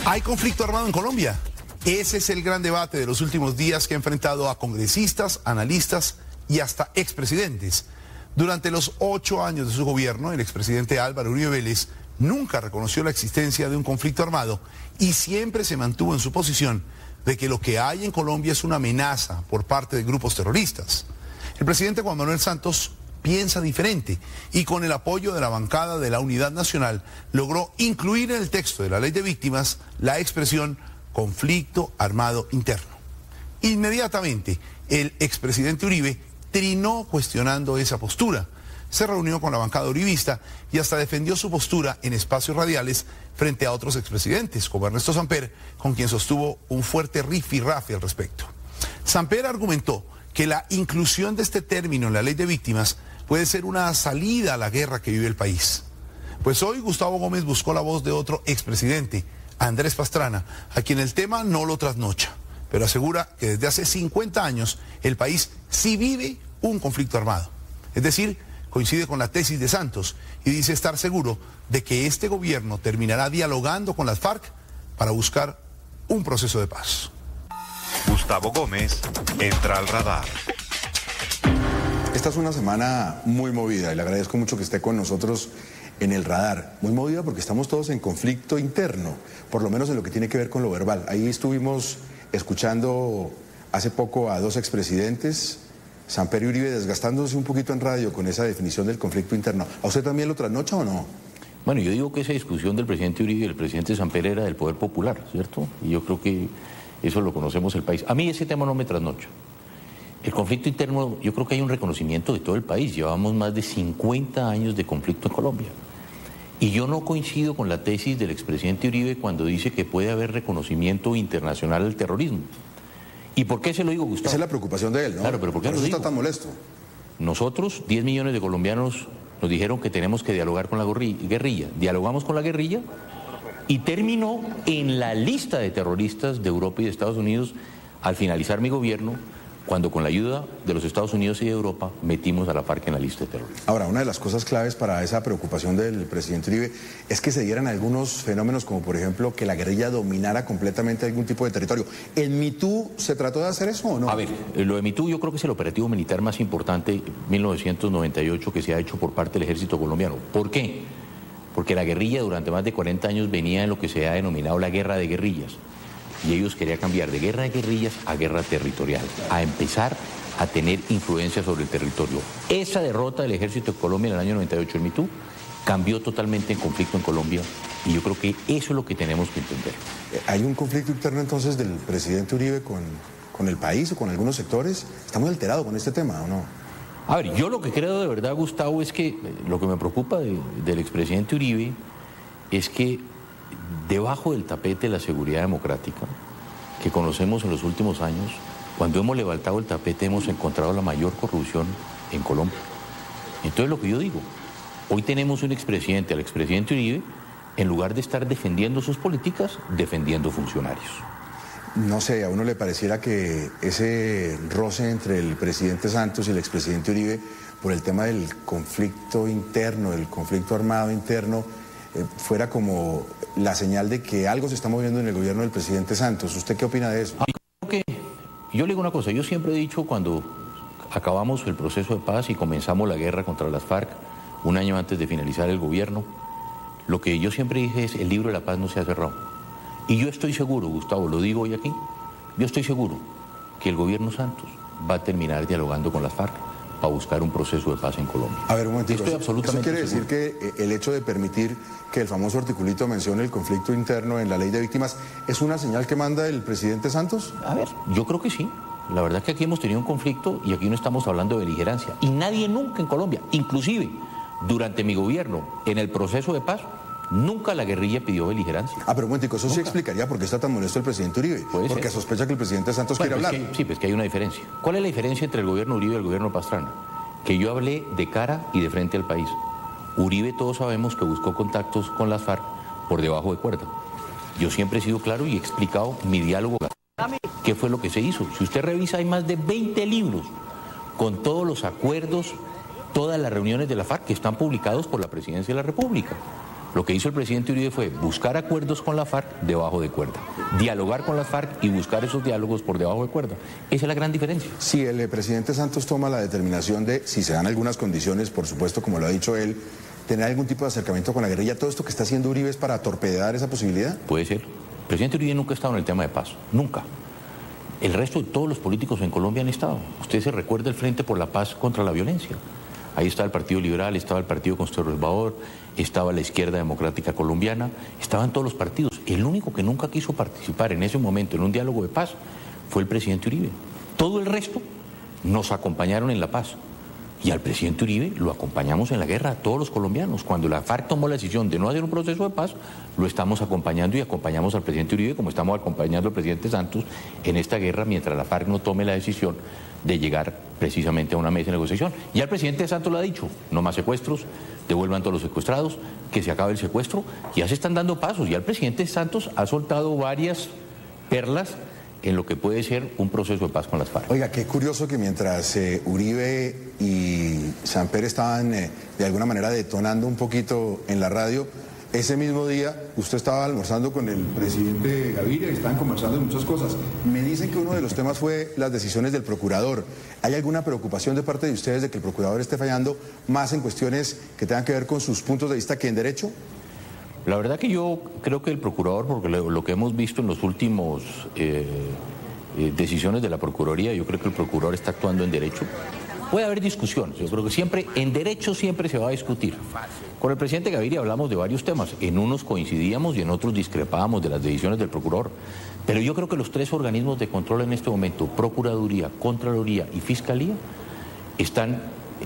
¿Hay conflicto armado en Colombia? Ese es el gran debate de los últimos días que ha enfrentado a congresistas, analistas y hasta expresidentes. Durante los 8 años de su gobierno, el expresidente Álvaro Uribe Vélez nunca reconoció la existencia de un conflicto armado y siempre se mantuvo en su posición de que lo que hay en Colombia es una amenaza por parte de grupos terroristas. El presidente Juan Manuel Santos piensa diferente y con el apoyo de la bancada de la Unidad Nacional logró incluir en el texto de la Ley de Víctimas la expresión conflicto armado interno. Inmediatamente, el expresidente Uribe trinó cuestionando esa postura. Se reunió con la bancada uribista y hasta defendió su postura en espacios radiales frente a otros expresidentes, como Ernesto Samper, con quien sostuvo un fuerte rifirrafe al respecto. Samper argumentó que la inclusión de este término en la Ley de Víctimas puede ser una salida a la guerra que vive el país. Pues hoy Gustavo Gómez buscó la voz de otro expresidente, Andrés Pastrana, a quien el tema no lo trasnocha, pero asegura que desde hace 50 años el país sí vive un conflicto armado. Es decir, coincide con la tesis de Santos y dice estar seguro de que este gobierno terminará dialogando con las FARC para buscar un proceso de paz. Gustavo Gómez entra al radar. Esta es una semana muy movida y le agradezco mucho que esté con nosotros en el radar. Muy movida porque estamos todos en conflicto interno, por lo menos en lo que tiene que ver con lo verbal. Ahí estuvimos escuchando hace poco a 2 expresidentes, Samper y Uribe, desgastándose un poquito en radio con esa definición del conflicto interno. ¿A usted también lo trasnocha o no? Bueno, yo digo que esa discusión del presidente Uribe y del presidente Samper era del poder popular, ¿cierto? Y yo creo que eso lo conocemos el país. A mí ese tema no me trasnocha. El conflicto interno, yo creo que hay un reconocimiento de todo el país. Llevamos más de 50 años de conflicto en Colombia. Y yo no coincido con la tesis del expresidente Uribe cuando dice que puede haber reconocimiento internacional al terrorismo. ¿Y por qué se lo digo, Gustavo? Esa es la preocupación de él, ¿no? Claro, pero ¿por qué lo digo? Está tan molesto? Nosotros, 10 millones de colombianos, nos dijeron que tenemos que dialogar con la guerrilla. Dialogamos con la guerrilla y terminó en la lista de terroristas de Europa y de Estados Unidos al finalizar mi gobierno, cuando con la ayuda de los Estados Unidos y de Europa metimos a la FARC en la lista de terroristas. Ahora, una de las cosas claves para esa preocupación del presidente Uribe es que se dieran algunos fenómenos como, por ejemplo, que la guerrilla dominara completamente algún tipo de territorio. ¿En MeToo se trató de hacer eso o no? A ver, lo de MeToo yo creo que es el operativo militar más importante, 1998, que se ha hecho por parte del ejército colombiano. ¿Por qué? Porque la guerrilla durante más de 40 años venía en lo que se ha denominado la guerra de guerrillas. Y ellos querían cambiar de guerra de guerrillas a guerra territorial, a empezar a tener influencia sobre el territorio. Esa derrota del ejército de Colombia en el año 98 en MeToo cambió totalmente en conflicto en Colombia y yo creo que eso es lo que tenemos que entender. ¿Hay un conflicto interno entonces del presidente Uribe con el país o con algunos sectores? ¿Está muy alterado con este tema o no? A ver, yo lo que creo de verdad, Gustavo, es que lo que me preocupa del expresidente Uribe es que debajo del tapete de la seguridad democrática que conocemos en los últimos años, cuando hemos levantado el tapete hemos encontrado la mayor corrupción en Colombia. Entonces lo que yo digo, hoy tenemos un expresidente, al expresidente Uribe, en lugar de estar defendiendo sus políticas, defendiendo funcionarios. No sé, a uno le pareciera que ese roce entre el presidente Santos y el expresidente Uribe por el tema del conflicto interno, del conflicto armado interno, fuera como la señal de que algo se está moviendo en el gobierno del presidente Santos. ¿Usted qué opina de eso? Yo le digo una cosa, yo siempre he dicho cuando acabamos el proceso de paz y comenzamos la guerra contra las FARC, un año antes de finalizar el gobierno, lo que yo siempre dije es el libro de la paz no se ha cerrado. Y yo estoy seguro, Gustavo, lo digo hoy aquí, yo estoy seguro que el gobierno Santos va a terminar dialogando con las FARC para buscar un proceso de paz en Colombia. A ver, un momentito. Estoy absolutamente ¿Eso quiere decir que el hecho de permitir que el famoso articulito mencione el conflicto interno en la Ley de Víctimas es una señal que manda el presidente Santos? A ver, yo creo que sí. La verdad es que aquí hemos tenido un conflicto y aquí no estamos hablando de beligerancia. Y nadie nunca en Colombia, inclusive durante mi gobierno, en el proceso de paz, nunca la guerrilla pidió beligerancia. Pero un momentico, eso sí explicaría por qué está tan molesto el presidente Uribe. Porque sospecha que el presidente Santos quiere hablar. Sí, pues que hay una diferencia. ¿Cuál es la diferencia entre el gobierno Uribe y el gobierno Pastrana? Que yo hablé de cara y de frente al país. Uribe todos sabemos que buscó contactos con las FARC por debajo de cuerda. Yo siempre he sido claro y he explicado mi diálogo. ¿Qué fue lo que se hizo? Si usted revisa, hay más de 20 libros con todos los acuerdos, todas las reuniones de la FARC que están publicados por la Presidencia de la República. Lo que hizo el presidente Uribe fue buscar acuerdos con la FARC debajo de cuerda, dialogar con las FARC y buscar esos diálogos por debajo de cuerda. Esa es la gran diferencia. Si el presidente Santos toma la determinación de, si se dan algunas condiciones, por supuesto, como lo ha dicho él, tener algún tipo de acercamiento con la guerrilla, ¿todo esto que está haciendo Uribe es para torpedear esa posibilidad? Puede ser. El presidente Uribe nunca ha estado en el tema de paz, nunca. El resto de todos los políticos en Colombia han estado. Usted se recuerda el Frente por la Paz contra la Violencia. Ahí estaba el Partido Liberal, estaba el Partido Conservador, estaba la Izquierda Democrática Colombiana, estaban todos los partidos. El único que nunca quiso participar en ese momento en un diálogo de paz fue el presidente Uribe. Todo el resto nos acompañaron en la paz. Y al presidente Uribe lo acompañamos en la guerra a todos los colombianos. Cuando la FARC tomó la decisión de no hacer un proceso de paz, lo estamos acompañando y acompañamos al presidente Uribe como estamos acompañando al presidente Santos en esta guerra mientras la FARC no tome la decisión de llegar precisamente a una mesa de negociación. Ya el presidente Santos lo ha dicho, no más secuestros, devuelvan todos los secuestrados, que se acabe el secuestro. Ya se están dando pasos, ya el presidente Santos ha soltado varias perlas en lo que puede ser un proceso de paz con las FARC. Oiga, qué curioso que mientras Uribe y Samper estaban de alguna manera detonando un poquito en la radio, ese mismo día usted estaba almorzando con el presidente Gaviria y estaban conversando de muchas cosas. Me dicen que uno de los temas fue las decisiones del procurador. ¿Hay alguna preocupación de parte de ustedes de que el procurador esté fallando más en cuestiones que tengan que ver con sus puntos de vista que en derecho? La verdad que yo creo que el procurador, porque lo que hemos visto en los últimos decisiones de la Procuraduría, yo creo que el procurador está actuando en derecho. Puede haber discusiones, yo creo que siempre, en derecho siempre se va a discutir. Con el presidente Gaviria hablamos de varios temas, en unos coincidíamos y en otros discrepábamos de las decisiones del procurador. Pero yo creo que los tres organismos de control en este momento, Procuraduría, Contraloría y Fiscalía, están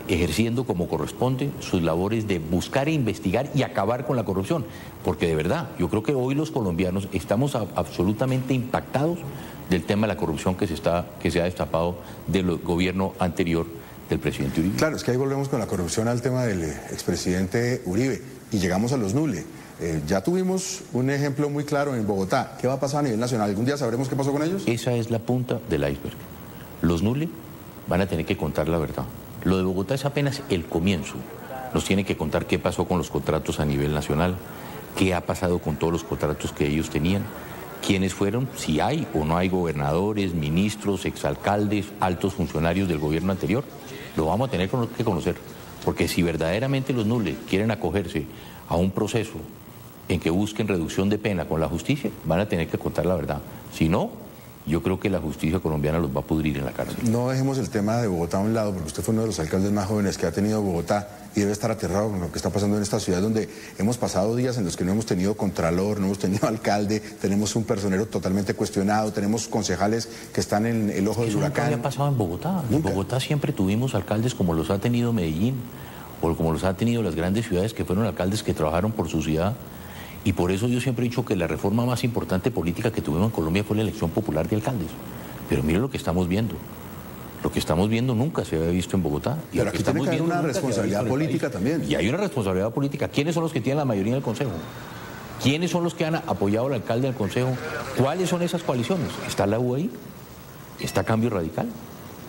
ejerciendo como corresponde sus labores de buscar e investigar y acabar con la corrupción. Porque de verdad, yo creo que hoy los colombianos estamos absolutamente impactados del tema de la corrupción que se ha destapado del gobierno anterior del presidente Uribe. Claro, es que ahí volvemos con la corrupción al tema del expresidente Uribe y llegamos a los Nule. Ya tuvimos un ejemplo muy claro en Bogotá. ¿Qué va a pasar a nivel nacional? ¿Algún día sabremos qué pasó con ellos? Esa es la punta del iceberg. Los Nule van a tener que contar la verdad. Lo de Bogotá es apenas el comienzo. Nos tiene que contar qué pasó con los contratos a nivel nacional, qué ha pasado con todos los contratos que ellos tenían, quiénes fueron, si hay o no hay gobernadores, ministros, exalcaldes, altos funcionarios del gobierno anterior. Lo vamos a tener que conocer, porque si verdaderamente los Nule quieren acogerse a un proceso en que busquen reducción de pena con la justicia, van a tener que contar la verdad. Si no, yo creo que la justicia colombiana los va a pudrir en la cárcel. No dejemos el tema de Bogotá a un lado, porque usted fue uno de los alcaldes más jóvenes que ha tenido Bogotá y debe estar aterrado con lo que está pasando en esta ciudad, donde hemos pasado días en los que no hemos tenido contralor, no hemos tenido alcalde, tenemos un personero totalmente cuestionado, tenemos concejales que están en el ojo del huracán. Eso nunca había pasado en Bogotá. En Bogotá siempre tuvimos alcaldes como los ha tenido Medellín, o como los ha tenido las grandes ciudades que fueron alcaldes que trabajaron por su ciudad. Y por eso yo siempre he dicho que la reforma más importante política que tuvimos en Colombia fue la elección popular de alcaldes. Pero mire lo que estamos viendo. Lo que estamos viendo nunca se había visto en Bogotá. Y pero aquí tiene que haber una responsabilidad política también. Y hay una responsabilidad política. ¿Quiénes son los que tienen la mayoría en el Consejo? ¿Quiénes son los que han apoyado al alcalde del Consejo? ¿Cuáles son esas coaliciones? ¿Está la U ahí? ¿Está Cambio Radical?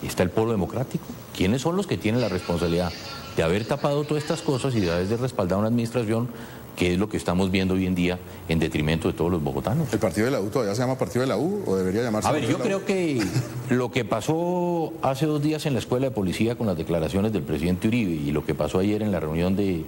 ¿Está el Polo Democrático? ¿Quiénes son los que tienen la responsabilidad de haber tapado todas estas cosas y de haber respaldado una administración que es lo que estamos viendo hoy en día en detrimento de todos los bogotanos? ¿El partido de la U todavía se llama partido de la U o debería llamarse? A ver, yo creo que lo que pasó hace 2 días en la escuela de policía con las declaraciones del presidente Uribe y lo que pasó ayer en la reunión de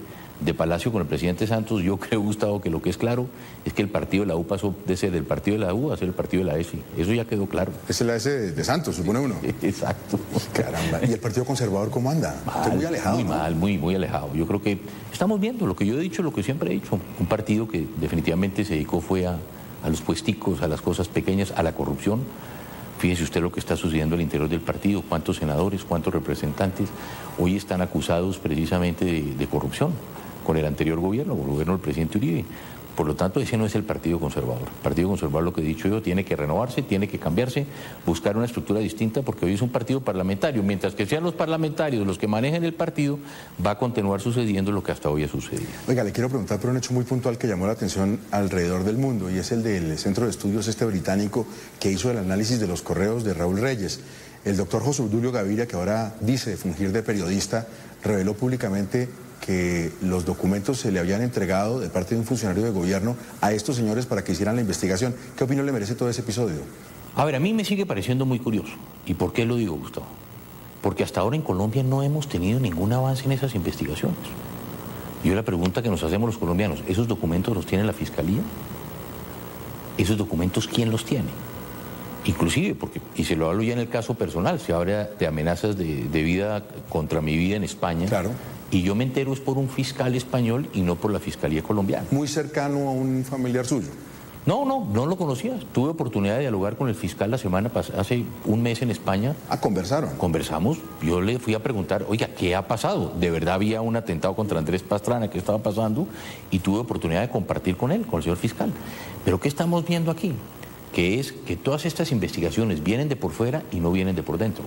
Palacio con el presidente Santos, yo creo, Gustavo, que lo que es claro es que el partido de la U pasó de ser el partido de la U a ser el partido de la S. Eso ya quedó claro. Es la S de Santos, supone uno. Exacto. Caramba. ¿Y el Partido Conservador cómo anda? Está muy alejado. Muy ¿no? mal, muy alejado. Yo creo que estamos viendo lo que yo he dicho, lo que siempre he dicho. Un partido que definitivamente se dedicó fue a los puesticos, a las cosas pequeñas, a la corrupción. Fíjese usted lo que está sucediendo al interior del partido, cuántos senadores, cuántos representantes hoy están acusados precisamente de corrupción con el anterior gobierno, con el gobierno del presidente Uribe. Por lo tanto, ese no es el Partido Conservador. El Partido Conservador, lo que he dicho yo, tiene que renovarse, tiene que cambiarse, buscar una estructura distinta, porque hoy es un partido parlamentario. Mientras que sean los parlamentarios los que manejen el partido, va a continuar sucediendo lo que hasta hoy ha sucedido. Oiga, le quiero preguntar por un hecho muy puntual que llamó la atención alrededor del mundo, y es el del Centro de Estudios británico que hizo el análisis de los correos de Raúl Reyes. El doctor José Obdulio Gaviria, que ahora dice fungir de periodista, reveló públicamente que los documentos se le habían entregado de parte de un funcionario de gobierno a estos señores para que hicieran la investigación. ¿Qué opinión le merece todo ese episodio? A ver, a mí me sigue pareciendo muy curioso. ¿Y por qué lo digo, Gustavo? Porque hasta ahora en Colombia no hemos tenido ningún avance en esas investigaciones. Yo la pregunta que nos hacemos los colombianos, ¿esos documentos los tiene la Fiscalía? ¿Esos documentos quién los tiene? Inclusive, porque, y se lo hablo ya en el caso personal, se habla de amenazas de vida contra mi vida en España. Claro. Y yo me entero es por un fiscal español y no por la Fiscalía colombiana. Muy cercano a un familiar suyo. No lo conocía. Tuve oportunidad de dialogar con el fiscal la semana pasada, hace un mes en España. Ah, conversaron. Conversamos, yo le fui a preguntar, oiga, ¿qué ha pasado? De verdad había un atentado contra Andrés Pastrana, ¿qué estaba pasando? Y tuve oportunidad de compartir con él, con el señor fiscal. Pero ¿qué estamos viendo aquí? Que es que todas estas investigaciones vienen de por fuera y no vienen de por dentro.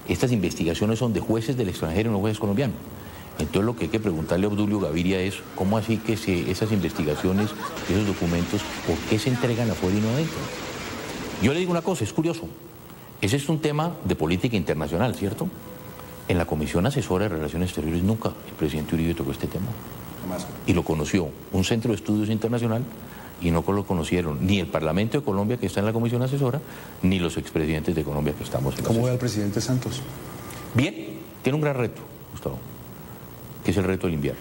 Estas investigaciones son de jueces del extranjero y no jueces colombianos. Entonces lo que hay que preguntarle a Obdulio Gaviria es cómo así que esas investigaciones, esos documentos, ¿por qué se entregan afuera y no adentro? Yo le digo una cosa, es curioso. Ese es un tema de política internacional, ¿cierto? En la Comisión Asesora de Relaciones Exteriores nunca el presidente Uribe tocó este tema. Jamás. Y lo conoció un centro de estudios internacional y no lo conocieron ni el Parlamento de Colombia que está en la Comisión Asesora, ni los expresidentes de Colombia que estamos en la ¿Cómo ve asesora. al presidente Santos? Bien, tiene un gran reto, Gustavo, que es el reto del invierno.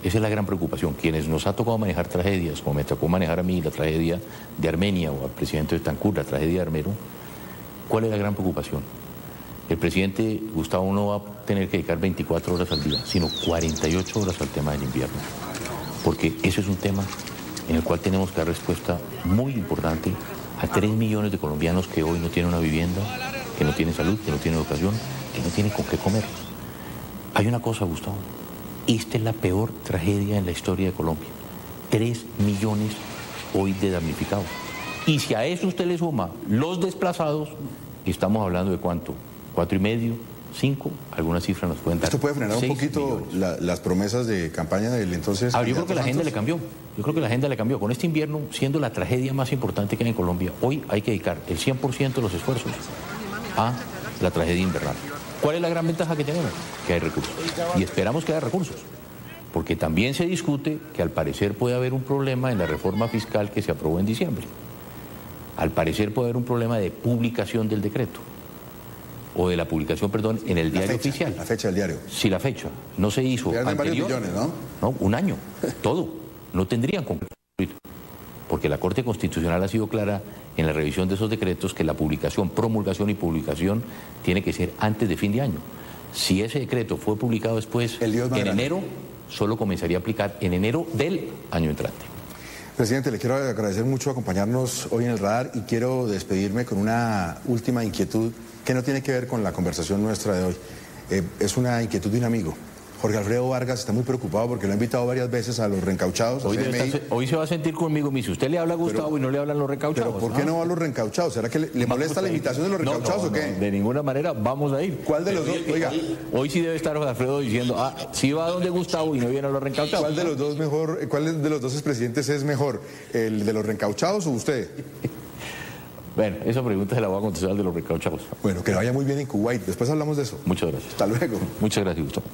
Esa es la gran preocupación. Quienes nos ha tocado manejar tragedias, como me tocó manejar a mí la tragedia de Armenia o al presidente de Tancur, la tragedia de Armero, ¿cuál es la gran preocupación? El presidente Gustavo no va a tener que dedicar 24 horas al día, sino 48 horas al tema del invierno. Porque ese es un tema en el cual tenemos que dar respuesta muy importante a 3 millones de colombianos que hoy no tienen una vivienda, que no tienen salud, que no tienen educación, que no tienen con qué comer. Hay una cosa, Gustavo, esta es la peor tragedia en la historia de Colombia. 3 millones hoy de damnificados. Y si a eso usted le suma los desplazados, estamos hablando de ¿cuánto? 4,5, 5, algunas cifras nos pueden dar. ¿Esto puede frenar un 6 poquito millones. las promesas de campaña del entonces? Yo creo que la agenda Santos? le cambió. Yo creo que la agenda le cambió. Con este invierno, siendo la tragedia más importante que hay en Colombia, hoy hay que dedicar el 100% de los esfuerzos a la tragedia invernal. ¿Cuál es la gran ventaja que tenemos? Que hay recursos. Y esperamos que haya recursos. Porque también se discute que al parecer puede haber un problema en la reforma fiscal que se aprobó en diciembre. Al parecer puede haber un problema de publicación del decreto. O de la publicación, perdón, en el diario oficial. La fecha del diario. Si la fecha no se hizo Pierden varios anterior, millones, ¿no? no, un año, todo. No tendrían concluido. Porque la Corte Constitucional ha sido clara en la revisión de esos decretos que la publicación, promulgación y publicación tiene que ser antes de fin de año. Si ese decreto fue publicado después, El lío es más en grande. enero, solo comenzaría a aplicar en enero del año entrante. Presidente, le quiero agradecer mucho acompañarnos hoy en el radar y quiero despedirme con una última inquietud que no tiene que ver con la conversación nuestra de hoy. Es una inquietud de un amigo. Jorge Alfredo Vargas está muy preocupado porque lo ha invitado varias veces a los reencauchados. a CMI. Hoy se va a sentir conmigo, me dice, usted le habla a Gustavo y no le hablan los recauchados. Pero ¿por qué no va a los reencauchados? ¿Será que le molesta la invitación de los reencauchados o qué? No, de ninguna manera, vamos a ir. ¿Cuál de los dos? Oiga, Hoy sí debe estar Jorge Alfredo diciendo, sí va a donde Gustavo y no viene a los reencauchados. ¿cuál de los dos mejor, cuál de los dos expresidentes es mejor? ¿El de los reencauchados o usted? Bueno, esa pregunta se la voy a contestar al de los reencauchados. Bueno, que le vaya muy bien en Kuwait. Después hablamos de eso. Muchas gracias. Hasta luego. Muchas gracias, Gustavo.